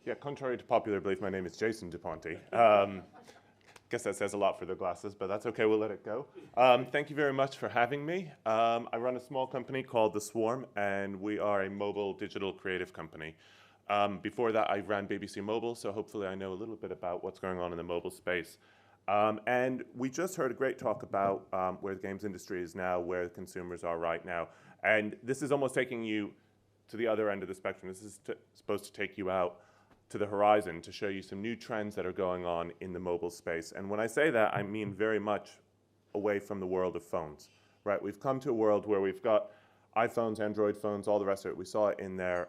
Yeah, contrary to popular belief, my name is Jason DaPonte. Guess that says a lot for the glasses, but that's okay, we'll let it go. Thank you very much for having me. I run a small company called The Swarm, and we are a mobile digital creative company. Before that, I ran BBC Mobile, so hopefully I know a little bit about what's going on in the mobile space. And we just heard a great talk about where the games industry is now, where the consumers are right now. And this is almost taking you to the other end of the spectrum. This is supposed to take you out to the horizon to show you some new trends that are going on in the mobile space. And when I say that, I mean very much away from the world of phones, right? We've come to a world where we've got iPhones, Android phones, all the rest of it. We saw it in there,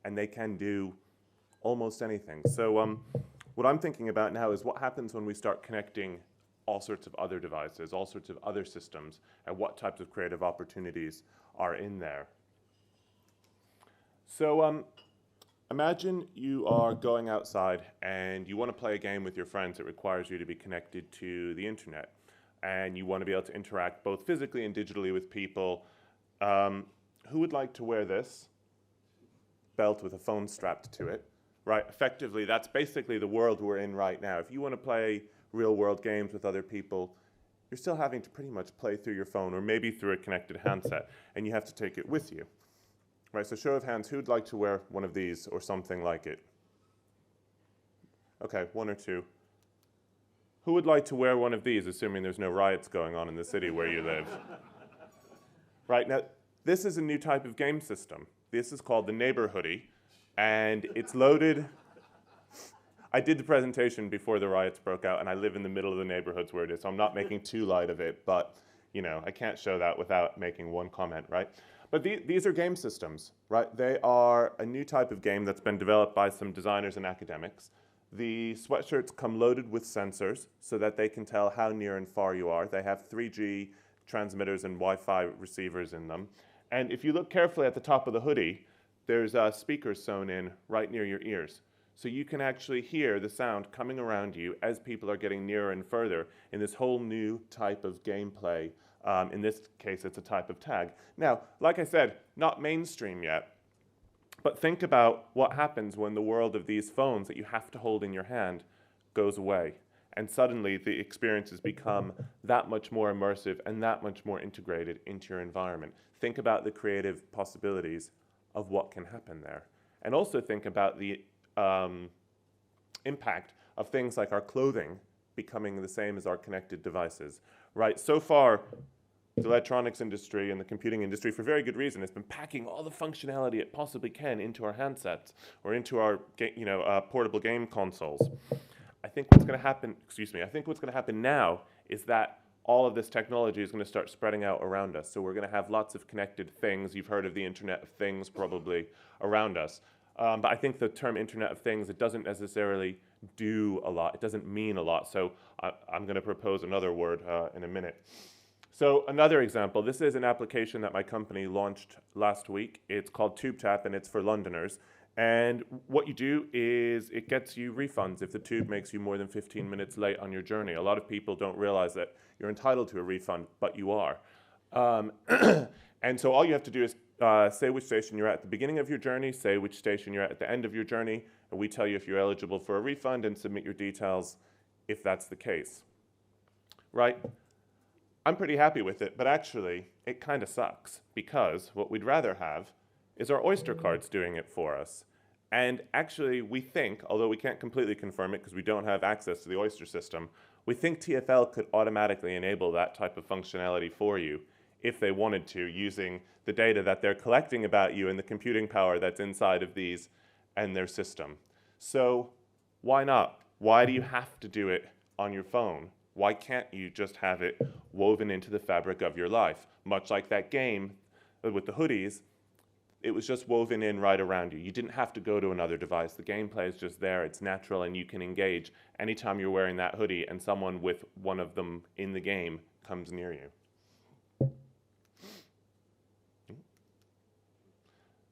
and they can do almost anything. So what I'm thinking about now is what happens when we start connecting all sorts of other devices, all sorts of other systems, and what types of creative opportunities are in there. So imagine you are going outside and you want to play a game with your friends that requires you to be connected to the internet. And you want to be able to interact both physically and digitally with people. Who would like to wear this belt with a phone strapped to it? Right, effectively, that's basically the world we're in right now. If you want to play real world games with other people, you're still having to pretty much play through your phone or maybe through a connected handset, and you have to take it with you. Right, so show of hands, who'd like to wear one of these or something like it? Okay, one or two. Who would like to wear one of these, assuming there's no riots going on in the city where you live? Right, now, this is a new type of game system. This is called the Neighbor Hoodie, and it's loaded. I did the presentation before the riots broke out, and I live in the middle of the neighborhoods where it is, so I'm not making too light of it, but you know, I can't show that without making one comment, right? But these are game systems, right? They are a new type of game that's been developed by some designers and academics. The sweatshirts come loaded with sensors so that they can tell how near and far you are. They have 3G transmitters and Wi-Fi receivers in them. And if you look carefully at the top of the hoodie, there's speakers sewn in right near your ears. So you can actually hear the sound coming around you as people are getting nearer and further in this whole new type of gameplay. In this case, it's a type of tag. Now, like I said, not mainstream yet, but think about what happens when the world of these phones that you have to hold in your hand goes away. And suddenly the experiences become that much more immersive and that much more integrated into your environment. Think about the creative possibilities of what can happen there. And also think about the impact of things like our clothing becoming the same as our connected devices, right? So far, the electronics industry and the computing industry, for very good reason, has been packing all the functionality it possibly can into our handsets or into our portable game consoles. I think what's going to happen, I think what's going to happen now is that all of this technology is going to start spreading out around us. So we're going to have lots of connected things. You've heard of the Internet of Things probably around us. But I think the term Internet of Things, it doesn't necessarily do a lot. It doesn't mean a lot. So I'm going to propose another word in a minute. So another example, this is an application that my company launched last week. It's called TubeTap, and it's for Londoners. And what you do is it gets you refunds if the tube makes you more than 15 minutes late on your journey. A lot of people don't realize that you're entitled to a refund, but you are. And so all you have to do is say which station you're at the beginning of your journey, say which station you're at the end of your journey, and we tell you if you're eligible for a refund and submit your details if that's the case. Right? I'm pretty happy with it, but actually it kind of sucks because what we'd rather have is our Oyster cards doing it for us. And actually we think, although we can't completely confirm it because we don't have access to the Oyster system, we think TfL could automatically enable that type of functionality for you if they wanted to, using the data that they're collecting about you and the computing power that's inside of these and their system. So why not? Why do you have to do it on your phone? Why can't you just have it woven into the fabric of your life? Much like that game with the hoodies, it was just woven in right around you. You didn't have to go to another device. The gameplay is just there, it's natural, and you can engage anytime you're wearing that hoodie and someone with one of them in the game comes near you.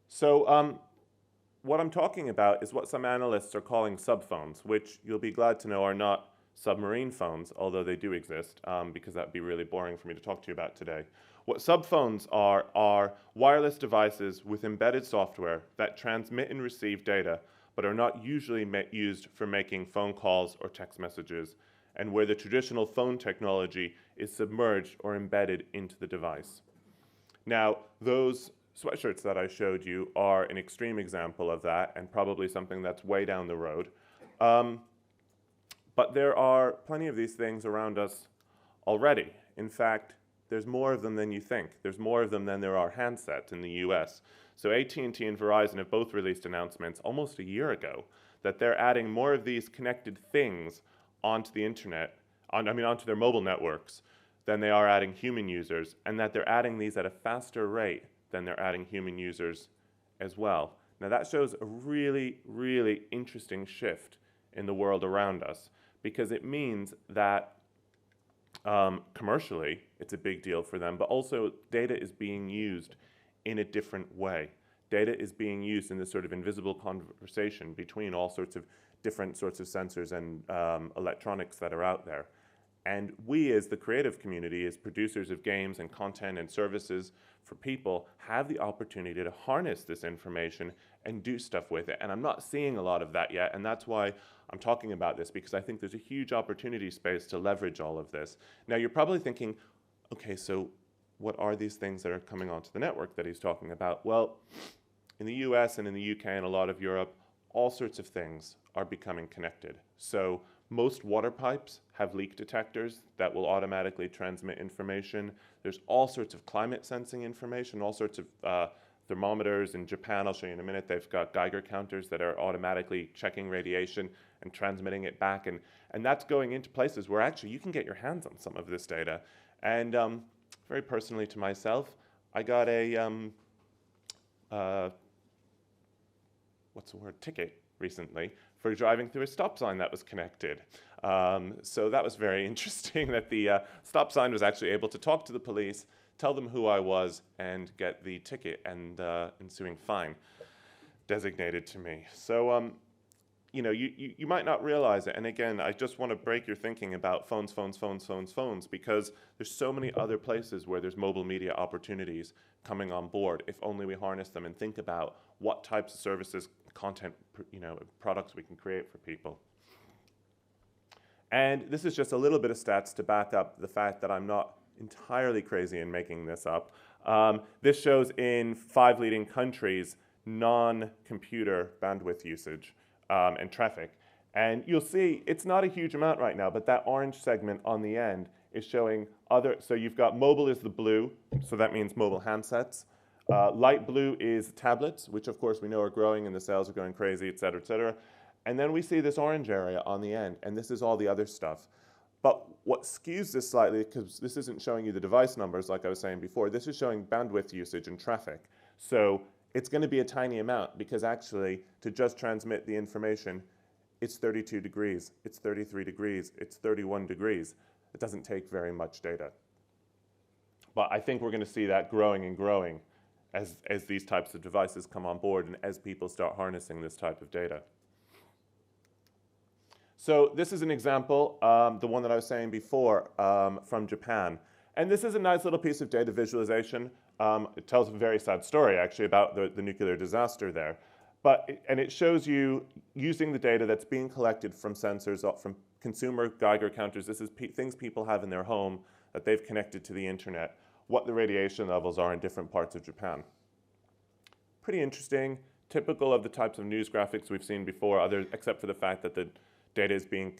So what I'm talking about is what some analysts are calling subphones, which you'll be glad to know are not submarine phones, although they do exist, because that would be really boring for me to talk to you about today. What subphones are wireless devices with embedded software that transmit and receive data, but are not usually used for making phone calls or text messages, and where the traditional phone technology is submerged or embedded into the device. Now, those sweatshirts that I showed you are an extreme example of that, and probably something that's way down the road. But there are plenty of these things around us already. In fact, there's more of them than you think. There's more of them than there are handsets in the US. So AT&T and Verizon have both released announcements almost a year ago that they're adding more of these connected things onto the internet, onto their mobile networks, than they are adding human users, and that they're adding these at a faster rate than they're adding human users as well. Now that shows a really, really interesting shift in the world around us, because it means that commercially it's a big deal for them, but also data is being used in a different way. Data is being used in this sort of invisible conversation between all sorts of different sorts of sensors and electronics that are out there. And we, as the creative community, as producers of games and content and services for people, have the opportunity to harness this information and do stuff with it. And I'm not seeing a lot of that yet, and that's why I'm talking about this, because I think there's a huge opportunity space to leverage all of this. Now, you're probably thinking, okay, so what are these things that are coming onto the network that he's talking about? Well, in the US and in the UK and a lot of Europe, all sorts of things are becoming connected. So most water pipes have leak detectors that will automatically transmit information. There's all sorts of climate sensing information, all sorts of thermometers. In Japan, I'll show you in a minute, they've got Geiger counters that are automatically checking radiation and transmitting it back. And that's going into places where actually you can get your hands on some of this data. And very personally to myself, I got a, ticket recently for driving through a stop sign that was connected. So that was very interesting that the stop sign was actually able to talk to the police, tell them who I was, and get the ticket and ensuing fine designated to me. So, you might not realize it. And again, I just want to break your thinking about phones, because there's so many other places where there's mobile media opportunities coming on board if only we harness them and think about what types of services, content, products we can create for people. And this is just a little bit of stats to back up the fact that I'm not entirely crazy in making this up. This shows in 5 leading countries non-computer bandwidth usage and traffic. And you'll see it's not a huge amount right now, but that orange segment on the end is showing other. So you've got mobile is the blue, so that means mobile handsets. Light blue is tablets, which of course we know are growing and the sales are going crazy, et cetera, et cetera. And then we see this orange area on the end, and this is all the other stuff. But what skews this slightly, because this isn't showing you the device numbers like I was saying before, this is showing bandwidth usage and traffic. So it's going to be a tiny amount, because actually to just transmit the information, it's 32 degrees, it's 33 degrees, it's 31 degrees. It doesn't take very much data. But I think we're going to see that growing and growing as these types of devices come on board and as people start harnessing this type of data. So this is an example, the one that I was saying before, from Japan. And this is a nice little piece of data visualization. It tells a very sad story, actually, about the nuclear disaster there. And it shows you using the data that's being collected from sensors, from consumer Geiger counters. This is things people have in their home that they've connected to the internet, what the radiation levels are in different parts of Japan. Pretty interesting, typical of the types of news graphics we've seen before, except for the fact that the data is being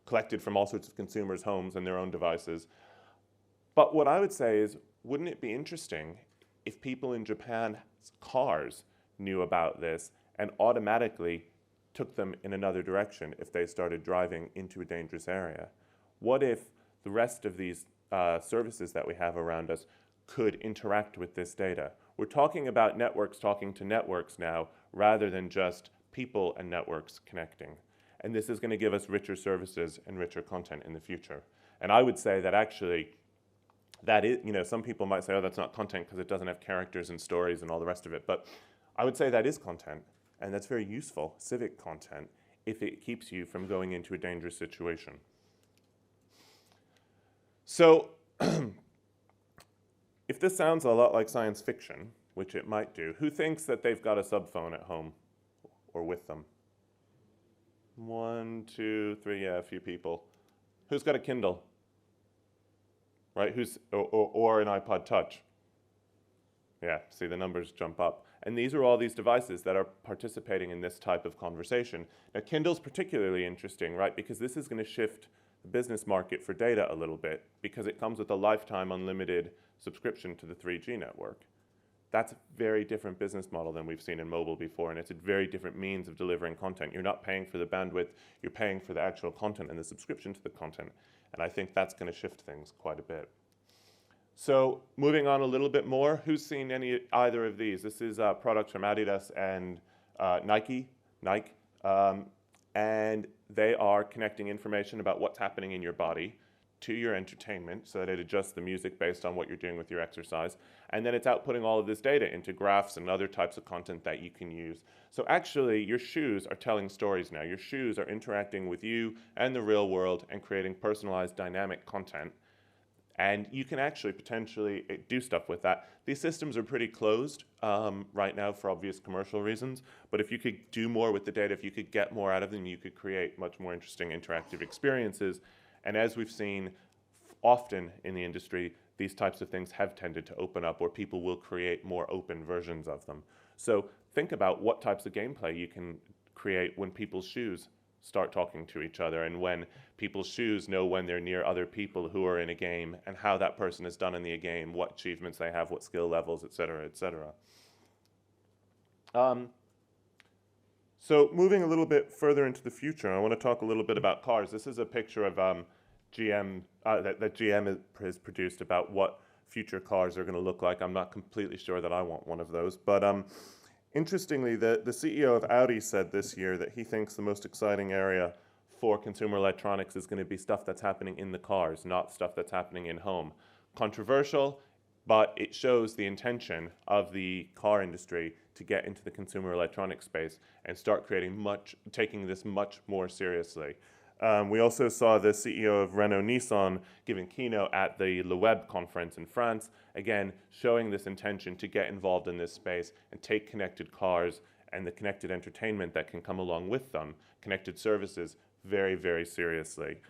collected from all sorts of consumers' homes and their own devices. But what I would say is, wouldn't it be interesting if people in Japan's cars knew about this and automatically took them in another direction if they started driving into a dangerous area? What if the rest of these services that we have around us could interact with this data? We're talking about networks talking to networks now, rather than just people and networks connecting. And this is going to give us richer services and richer content in the future. And I would say that actually, that is, some people might say, oh, that's not content because it doesn't have characters and stories and all the rest of it. But I would say that is content, and that's very useful civic content if it keeps you from going into a dangerous situation. So if this sounds a lot like science fiction, which it might do, who thinks that they've got a sub phone at home or with them? 1, 2, 3, yeah, a few people. Who's got a Kindle? Right, or an iPod Touch? Yeah, see the numbers jump up. And these are all these devices that are participating in this type of conversation. Now, Kindle's particularly interesting, right, because this is going to shift the business market for data a little bit because it comes with a lifetime unlimited subscription to the 3G network. That's a very different business model than we've seen in mobile before, and it's a very different means of delivering content. You're not paying for the bandwidth, you're paying for the actual content and the subscription to the content. And I think that's going to shift things quite a bit. So moving on a little bit more, who's seen either of these? This is products from Adidas and Nike, and they are connecting information about what's happening in your body to your entertainment so that it adjusts the music based on what you're doing with your exercise. And then it's outputting all of this data into graphs and other types of content that you can use. So actually, your shoes are telling stories now. Your shoes are interacting with you and the real world and creating personalized dynamic content. And you can actually potentially do stuff with that. These systems are pretty closed right now for obvious commercial reasons, but if you could do more with the data, if you could get more out of them, you could create much more interesting interactive experiences. And as we've seen often in the industry, these types of things have tended to open up, or people will create more open versions of them. So think about what types of gameplay you can create when people's shoes start talking to each other, and when people's shoes know when they're near other people who are in a game, and how that person has done in the game, what achievements they have, what skill levels, et cetera, et cetera. So moving a little bit further into the future, I want to talk a little bit about cars. This is a picture of GM that GM has produced about what future cars are going to look like. I'm not completely sure that I want one of those, but interestingly, the CEO of Audi said this year that he thinks the most exciting area for consumer electronics is going to be stuff that's happening in the cars, not stuff that's happening in home. Controversial, but it shows the intention of the car industry to get into the consumer electronics space and start taking this much more seriously. We also saw the CEO of Renault Nissan giving keynote at the Le Web conference in France, again, showing this intention to get involved in this space and take connected cars and the connected entertainment that can come along with them, connected services, very, very seriously.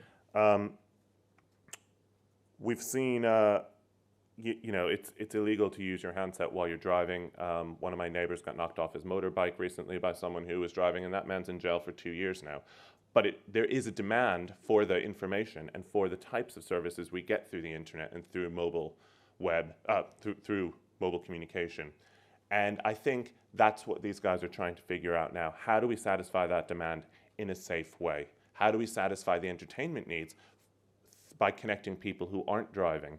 We've seen, it's illegal to use your handset while you're driving. One of my neighbors got knocked off his motorbike recently by someone who was driving, and that man's in jail for 2 years now. But there is a demand for the information and for the types of services we get through the internet and through mobile web, through mobile communication. And I think that's what these guys are trying to figure out now. How do we satisfy that demand in a safe way? How do we satisfy the entertainment needs by connecting people who aren't driving?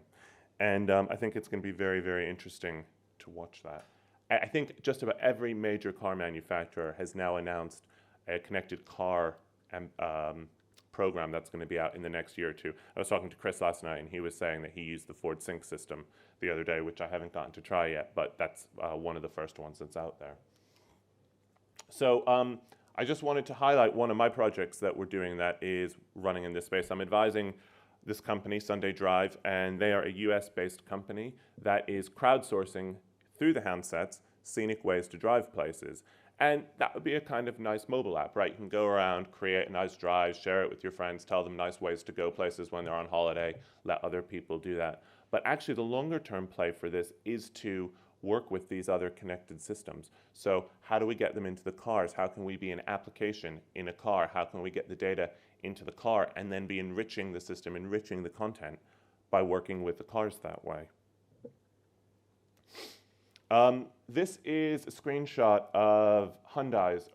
And I think it's going to be very, very interesting to watch that. I think just about every major car manufacturer has now announced a connected car program that's going to be out in the next year or two. I was talking to Chris last night, and he was saying that he used the Ford Sync system the other day, which I haven't gotten to try yet, but that's one of the first ones that's out there. So I just wanted to highlight one of my projects that we're doing that is running in this space. I'm advising this company, Sunday Drive, and they are a US-based company that is crowdsourcing through the handsets scenic ways to drive places. And that would be a kind of nice mobile app, right? You can go around, create a nice drive, share it with your friends, tell them nice ways to go places when they're on holiday, let other people do that. But actually the longer term play for this is to work with these other connected systems. So how do we get them into the cars? How can we be an application in a car? How can we get the data into the car and then be enriching the system, enriching the content by working with the cars that way? This is a screenshot of Hyundai's,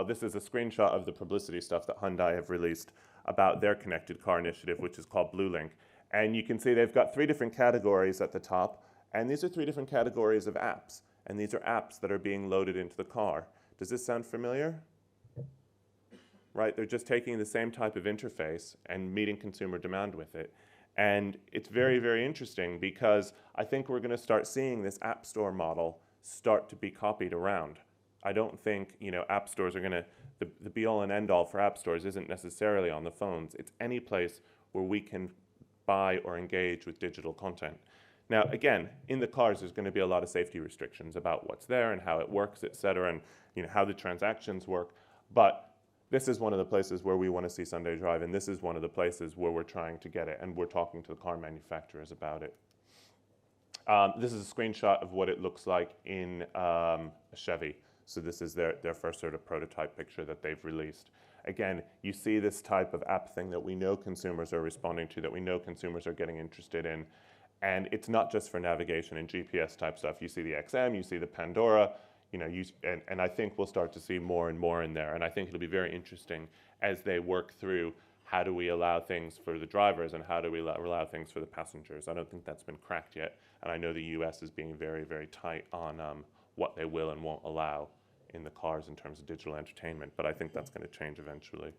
this is a screenshot of the publicity stuff that Hyundai have released about their connected car initiative, which is called BlueLink. And you can see they've got 3 different categories at the top, and these are 3 different categories of apps. And these are apps that are being loaded into the car. Does this sound familiar? Right, they're just taking the same type of interface and meeting consumer demand with it. And it's very, very interesting because I think we're going to start seeing this app store model start to be copied around. I don't think, app stores are going to, the be all and end all for app stores isn't necessarily on the phones. It's any place where we can buy or engage with digital content. Now, again, in the cars, there's going to be a lot of safety restrictions about what's there and how it works, et cetera, and how the transactions work. But this is one of the places where we want to see Sunday Drive, and this is one of the places where we're trying to get it, and we're talking to the car manufacturers about it. This is a screenshot of what it looks like in a Chevy. So this is their first sort of prototype picture that they've released. Again, you see this type of app thing that we know consumers are responding to, that we know consumers are getting interested in. And it's not just for navigation and GPS type stuff. You see the XM, you see the Pandora, and I think we'll start to see more and more in there. And I think it'll be very interesting as they work through how do we allow things for the drivers and how do we allow things for the passengers. I don't think that's been cracked yet. And I know the US is being very, very tight on what they will and won't allow in the cars in terms of digital entertainment. But I think that's going to change eventually.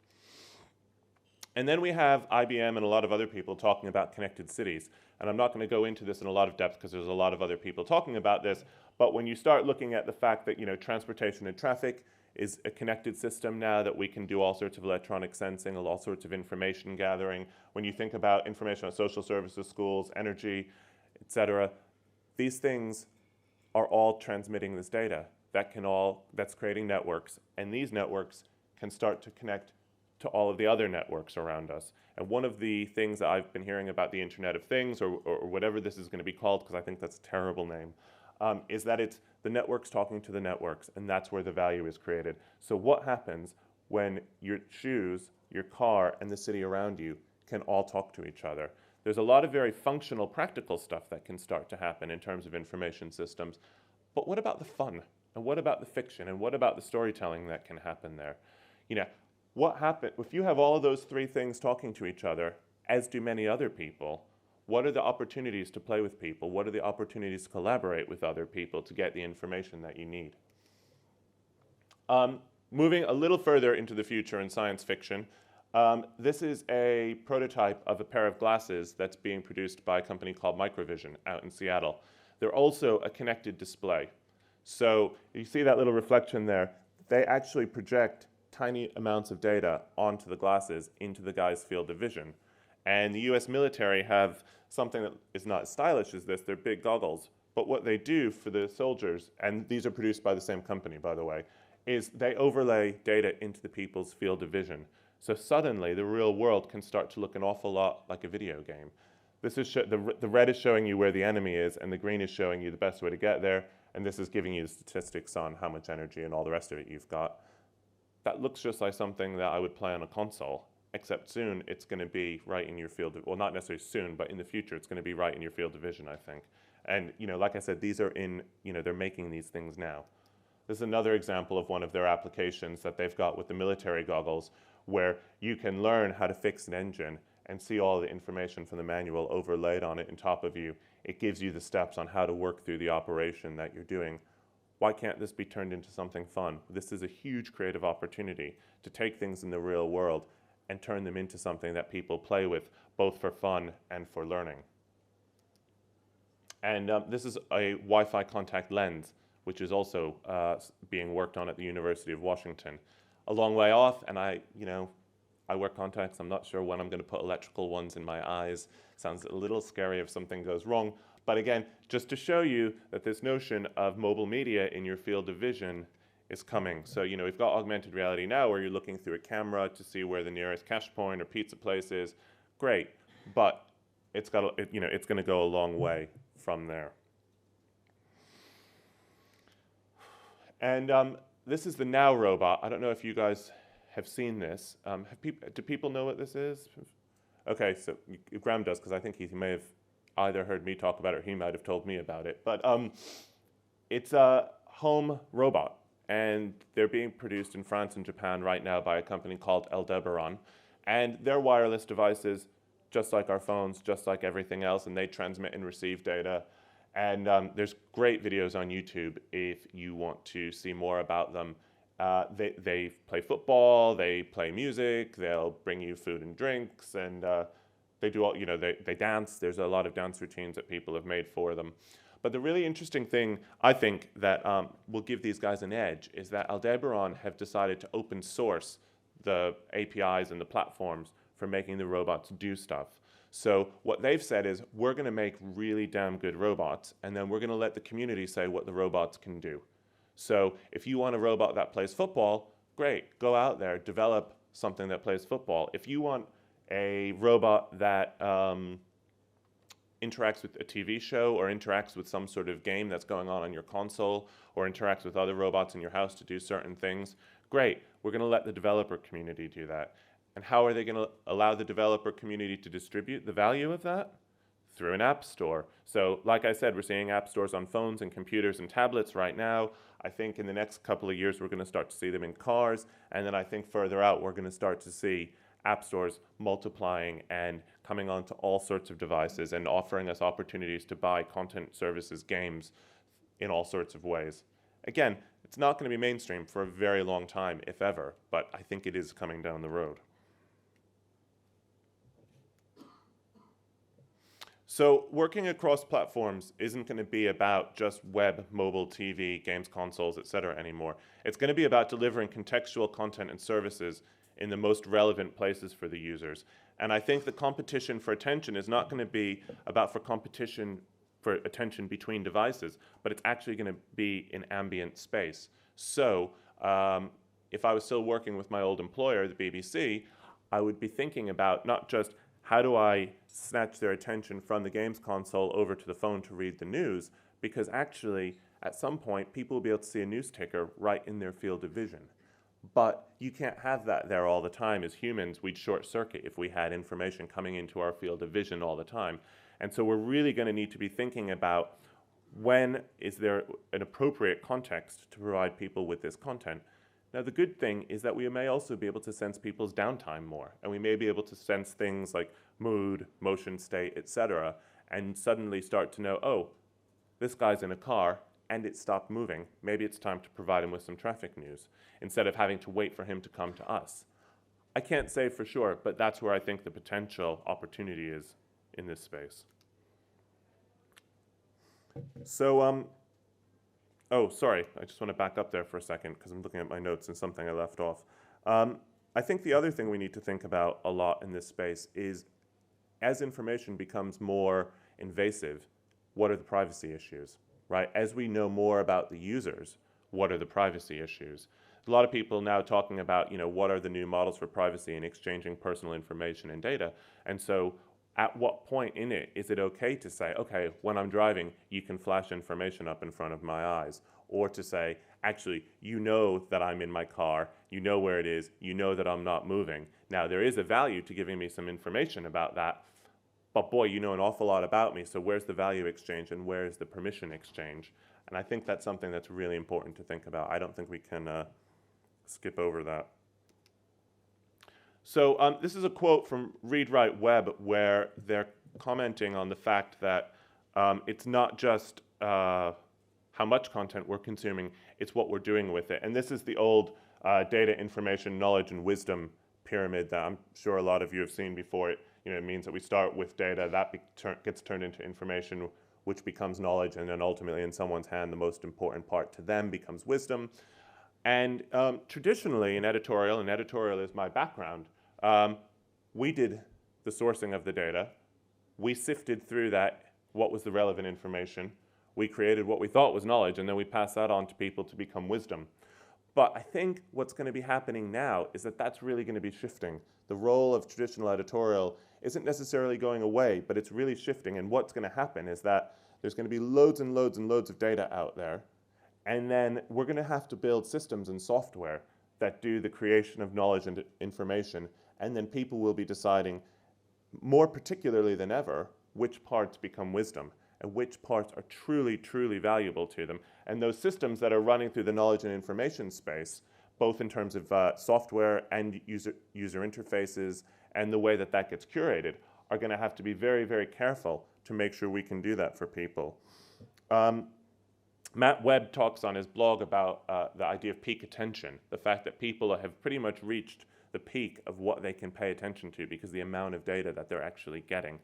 And then we have IBM and a lot of other people talking about connected cities. And I'm not going to go into this in a lot of depth because there's a lot of other people talking about this. But when you start looking at the fact that transportation and traffic is a connected system now, that we can do all sorts of electronic sensing, all sorts of information gathering. When you think about information on social services, schools, energy, et cetera, these things are all transmitting this data. That's creating networks. And these networks can start to connect to all of the other networks around us. And one of the things that I've been hearing about the Internet of Things, or whatever this is going to be called, because I think that's a terrible name, is that it's the networks talking to the networks, and that's where the value is created. So what happens when your shoes, your car, and the city around you can all talk to each other? There's a lot of very functional, practical stuff that can start to happen in terms of information systems. But what about the fun? And what about the fiction? And what about the storytelling that can happen there? What happens if you have all of those three things talking to each other, as do many other people? What are the opportunities to play with people? What are the opportunities to collaborate with other people to get the information that you need? Moving a little further into the future in science fiction, this is a prototype of a pair of glasses that's being produced by a company called Microvision out in Seattle. They're also a connected display. So you see that little reflection there. They actually project tiny amounts of data onto the glasses into the guy's field of vision. And the US military have something that is not as stylish as this. They're big goggles. But what they do for the soldiers, and these are produced by the same company, by the way, is they overlay data into the people's field of vision. So suddenly the real world can start to look an awful lot like a video game. This is the red is showing you where the enemy is, and the green is showing you the best way to get there. And this is giving you the statistics on how much energy and all the rest of it you've got. That looks just like something that I would play on a console, except soon it's going to be right in your field of, well, not necessarily soon, but in the future it's going to be right in your field of vision, I think. And, like I said, these are in, they're making these things now. This is another example of one of their applications that they've got with the military goggles, where you can learn how to fix an engine and see all the information from the manual overlaid on it on top of you. It gives you the steps on how to work through the operation that you're doing. Why can't this be turned into something fun? This is a huge creative opportunity to take things in the real world and turn them into something that people play with, both for fun and for learning. And this is a Wi-Fi contact lens, which is also being worked on at the University of Washington. A long way off, and I wear contacts. I'm not sure when I'm going to put electrical ones in my eyes. Sounds a little scary if something goes wrong. But again, just to show you that this notion of mobile media in your field of vision is coming. So, we've got augmented reality now where you're looking through a camera to see where the nearest cash point or pizza place is. Great, but it's going to go a long way from there. And this is the Now robot. I don't know if you guys have seen this. Do people know what this is? Okay, so Graham does, because I think he may have either heard me talk about it or he might have told me about it. But it's a home robot, and they're being produced in France and Japan right now by a company called Edinburgh. And they're wireless devices, just like our phones, just like everything else, and they transmit and receive data. And there's great videos on YouTube if you want to see more about them. They play football, they play music, they'll bring you food and drinks, and they do all, they dance. There's a lot of dance routines that people have made for them. But the really interesting thing, I think, that will give these guys an edge is that Aldebaran have decided to open source the APIs and the platforms for making the robots do stuff. So what they've said is, we're going to make really damn good robots, and then we're going to let the community say what the robots can do. So if you want a robot that plays football, great, go out there, develop something that plays football. If you want a robot that interacts with a TV show or interacts with some sort of game that's going on your console, or interacts with other robots in your house to do certain things, great, we're going to let the developer community do that. And how are they going to allow the developer community to distribute the value of that? Through an app store. So like I said, we're seeing app stores on phones and computers and tablets right now. I think in the next couple of years we're going to start to see them in cars, and then I think further out we're going to start to see app stores multiplying and coming onto all sorts of devices and offering us opportunities to buy content, services, games in all sorts of ways. Again, it's not going to be mainstream for a very long time, if ever, but I think it is coming down the road. So working across platforms isn't going to be about just web, mobile, TV, games, consoles, etc. anymore. It's going to be about delivering contextual content and services in the most relevant places for the users. And I think the competition for attention is not going to be about competition for attention between devices, but it's actually going to be in ambient space. So if I was still working with my old employer, the BBC, I would be thinking about not just how do I snatch their attention from the games console over to the phone to read the news, because actually at some point people will be able to see a news ticker right in their field of vision. But you can't have that there all the time. As humans, we'd short circuit if we had information coming into our field of vision all the time. And so we're really going to need to be thinking about, when is there an appropriate context to provide people with this content. Now the good thing is that we may also be able to sense people's downtime more, and we may be able to sense things like mood, motion state, etc., and suddenly start to know, oh, this guy's in a car and it stopped moving. Maybe it's time to provide him with some traffic news, instead of having to wait for him to come to us. I can't say for sure, but that's where I think the potential opportunity is in this space. So, oh, sorry, I just want to back up there for a second because I'm looking at my notes and something I left off. I think the other thing we need to think about a lot in this space is, as information becomes more invasive, what are the privacy issues, right? As we know more about the users, what are the privacy issues? A lot of people now talking about, what are the new models for privacy and exchanging personal information and data. And so at what point in it is it okay to say, okay, when I'm driving, you can flash information up in front of my eyes? Or to say, actually, you know that I'm in my car, you know where it is, you know that I'm not moving. Now, there is a value to giving me some information about that, but boy, you know an awful lot about me, so where's the value exchange and where's the permission exchange? And I think that's something that's really important to think about. I don't think we can skip over that. So this is a quote from Read Write Web, where they're commenting on the fact that it's not just how much content we're consuming, it's what we're doing with it. And this is the old data, information, knowledge, and wisdom pyramid that I'm sure a lot of you have seen before. It means that we start with data, that gets turned into information, which becomes knowledge, and then ultimately in someone's hand, the most important part to them becomes wisdom. And traditionally in editorial, and editorial is my background, we did the sourcing of the data. We sifted through that, what was the relevant information. We created what we thought was knowledge, and then we passed that on to people to become wisdom. But I think what's going to be happening now is that that's really going to be shifting. The role of traditional editorial isn't necessarily going away, but it's really shifting. And what's going to happen is that there's going to be loads and loads and loads of data out there. And then we're going to have to build systems and software that do the creation of knowledge and information. And then people will be deciding, more particularly than ever, which parts become wisdom and which parts are truly, truly valuable to them. And those systems that are running through the knowledge and information space, both in terms of software and user interfaces and the way that that gets curated, are going to have to be very, very careful to make sure we can do that for people. Matt Webb talks on his blog about the idea of peak attention, the fact that people have pretty much reached the peak of what they can pay attention to because the amount of data that they're actually getting.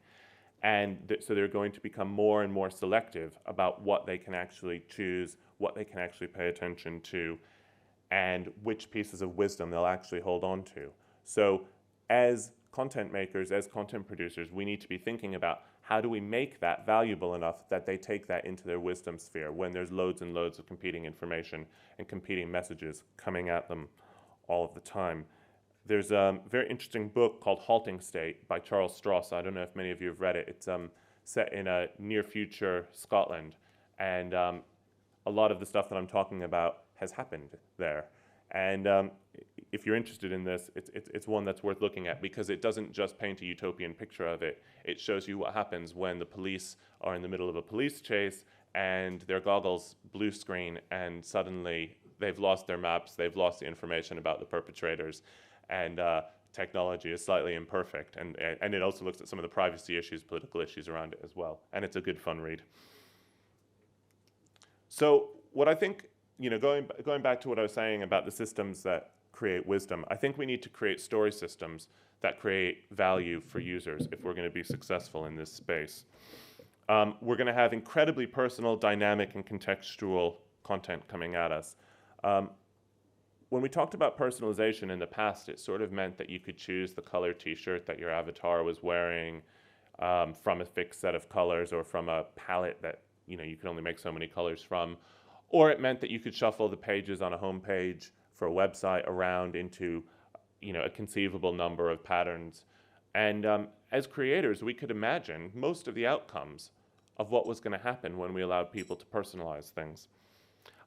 And so they're going to become more and more selective about what they can actually choose, what they can actually pay attention to, and which pieces of wisdom they'll actually hold on to. So as content makers, as content producers, we need to be thinking about how do we make that valuable enough that they take that into their wisdom sphere when there's loads and loads of competing information and competing messages coming at them all of the time. There's a very interesting book called Halting State by Charles Stross. I don't know if many of you have read it. It's set in a near future Scotland, and a lot of the stuff that I'm talking about has happened there. And if you're interested in this, it's one that's worth looking at because it doesn't just paint a utopian picture of it. It shows you what happens when the police are in the middle of a police chase and their goggles blue screen and suddenly they've lost their maps, they've lost the information about the perpetrators, and technology is slightly imperfect. And it also looks at some of the privacy issues, political issues around it as well. And it's a good fun read. So what I think, going back to what I was saying about the systems that create wisdom, I think we need to create story systems that create value for users if we're going to be successful in this space. We're going to have incredibly personal, dynamic, and contextual content coming at us. When we talked about personalization in the past, it sort of meant that you could choose the color t-shirt that your avatar was wearing from a fixed set of colors or from a palette that you can only make so many colors from. Or it meant that you could shuffle the pages on a home page for a website around into a conceivable number of patterns. And as creators, we could imagine most of the outcomes of what was going to happen when we allowed people to personalize things.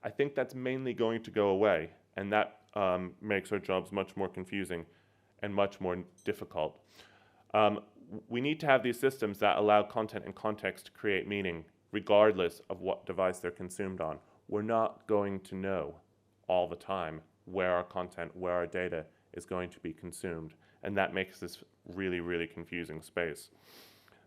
I think that's mainly going to go away, and that makes our jobs much more confusing and much more difficult. We need to have these systems that allow content and context to create meaning, regardless of what device they're consumed on. We're not going to know all the time where our content, where our data is going to be consumed, and that makes this really, really confusing space.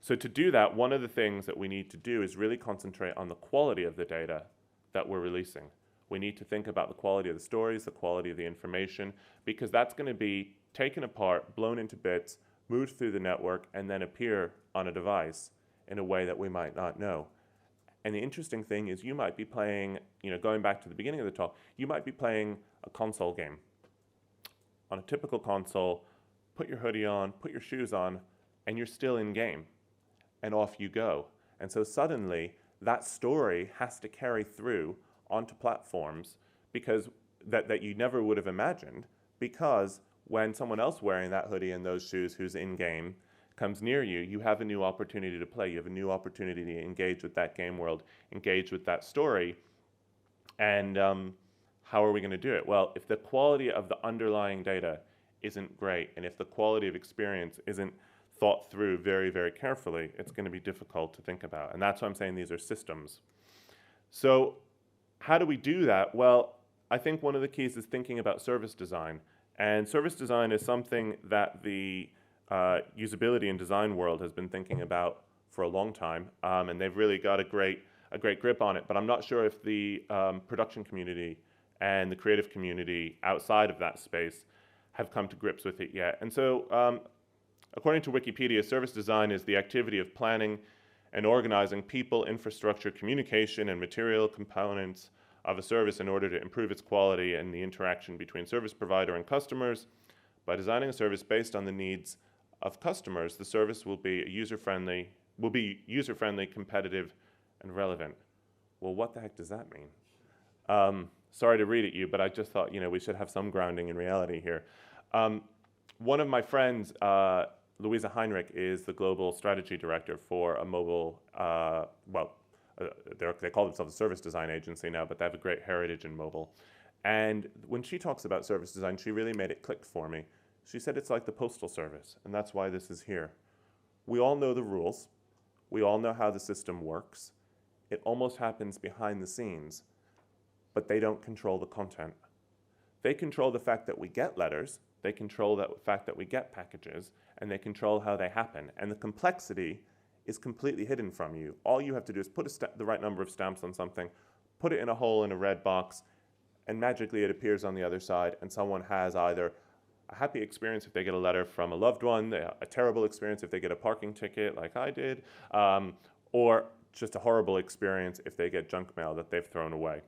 So to do that, one of the things that we need to do is really concentrate on the quality of the data that we're releasing. We need to think about the quality of the stories, the quality of the information, because that's going to be taken apart, blown into bits, moved through the network, and then appear on a device in a way that we might not know. And the interesting thing is you might be playing, going back to the beginning of the talk, you might be playing a console game. On a typical console, put your hoodie on, put your shoes on, and you're still in game. And off you go. And so suddenly, that story has to carry through onto platforms because that you never would have imagined, because when someone else wearing that hoodie and those shoes who's in game comes near you, you have a new opportunity to play. You have a new opportunity to engage with that game world, engage with that story. And how are we going to do it? Well, if the quality of the underlying data isn't great, and if the quality of experience isn't thought through very, very carefully, it's going to be difficult to think about. And that's why I'm saying these are systems. So how do we do that? Well, I think one of the keys is thinking about service design. And service design is something that the usability and design world has been thinking about for a long time, and they've really got a great grip on it. But I'm not sure if the production community and the creative community outside of that space have come to grips with it yet. And so, according to Wikipedia, service design is the activity of planning and organizing people, infrastructure, communication, and material components of a service in order to improve its quality and the interaction between service provider and customers. By designing a service based on the needs of customers, the service will be user-friendly, competitive, and relevant. Well, what the heck does that mean? Sorry to read at you, but I just thought, we should have some grounding in reality here. One of my friends, Louisa Heinrich, is the global strategy director for a mobile, they call themselves a service design agency now, but they have a great heritage in mobile. And when she talks about service design, she really made it click for me. She said it's like the postal service, and that's why this is here. We all know the rules. We all know how the system works. It almost happens behind the scenes, but they don't control the content. They control the fact that we get letters, they control the fact that we get packages, and they control how they happen. And the complexity is completely hidden from you. All you have to do is put the right number of stamps on something, put it in a hole in a red box, and magically it appears on the other side, and someone has either a happy experience if they get a letter from a loved one, a terrible experience if they get a parking ticket like I did, or just a horrible experience if they get junk mail that they've thrown away.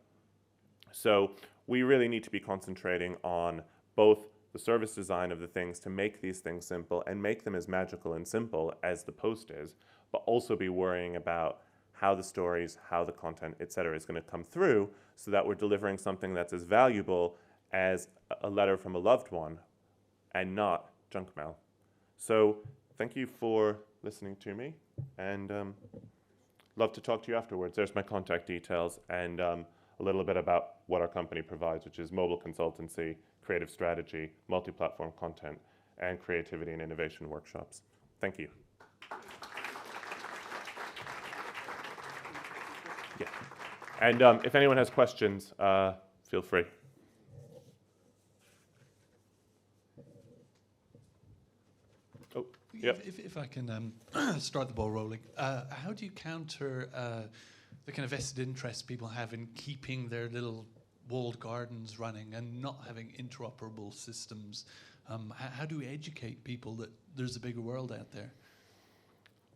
So we really need to be concentrating on both the service design of the things to make these things simple and make them as magical and simple as the post is, but also be worrying about how the stories, how the content, et cetera, is going to come through so that we're delivering something that's as valuable as a letter from a loved one and not junk mail. So thank you for listening to me, and love to talk to you afterwards. There's my contact details and a little bit about what our company provides, which is mobile consultancy, creative strategy, multi-platform content, and creativity and innovation workshops. Thank you. Yeah. And if anyone has questions, feel free. Oh, yep. If I can start the ball rolling, how do you counter the kind of vested interest people have in keeping their little walled gardens running and not having interoperable systems? How do we educate people that there's a bigger world out there?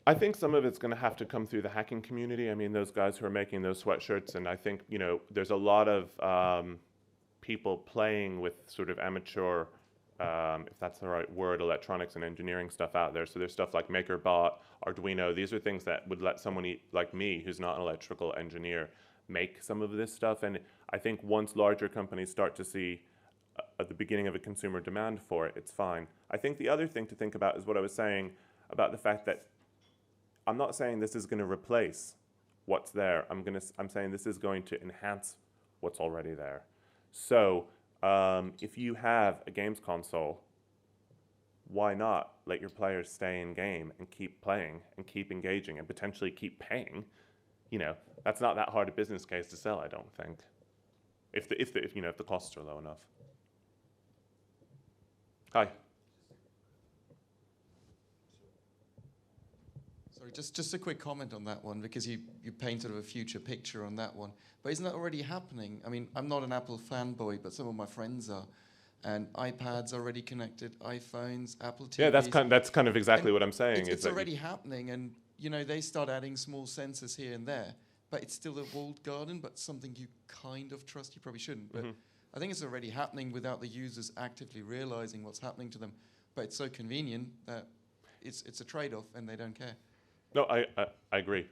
I think some of it's going to have to come through the hacking community. I mean, those guys who are making those sweatshirts, and I think, you know, there's a lot of people playing with sort of amateur, if that's the right word, electronics and engineering stuff out there. So there's stuff like MakerBot, Arduino. These are things that would let someone like me, who's not an electrical engineer, make some of this stuff. And I think once larger companies start to see at the beginning of a consumer demand for it, it's fine. I think the other thing to think about is what I was saying about the fact that I'm not saying this is going to replace what's there. I'm saying this is going to enhance what's already there. So if you have a games console, why not let your players stay in game and keep playing and keep engaging and potentially keep paying? You know, that's not that hard a business case to sell, I don't think, if the costs are low enough. Hi. Sorry, just a quick comment on that one, because you paint sort of a future picture on that one. But isn't that already happening? I mean, I'm not an Apple fanboy, but some of my friends are. And iPads already connected, iPhones, Apple TVs. Yeah, that's kind of exactly what I'm saying. It's already happening, and you know they start adding small sensors here and there, but it's still a walled garden, but something you kind of trust. You probably shouldn't, but I think it's already happening without the users actively realizing what's happening to them. But it's so convenient that it's a trade-off, and they don't care. No, I agree.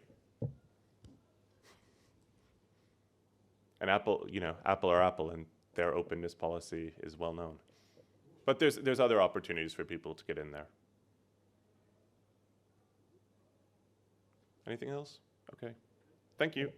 And Apple, you know, Apple are Apple, and their openness policy is well known. But there's other opportunities for people to get in there. Anything else? Okay. Thank you.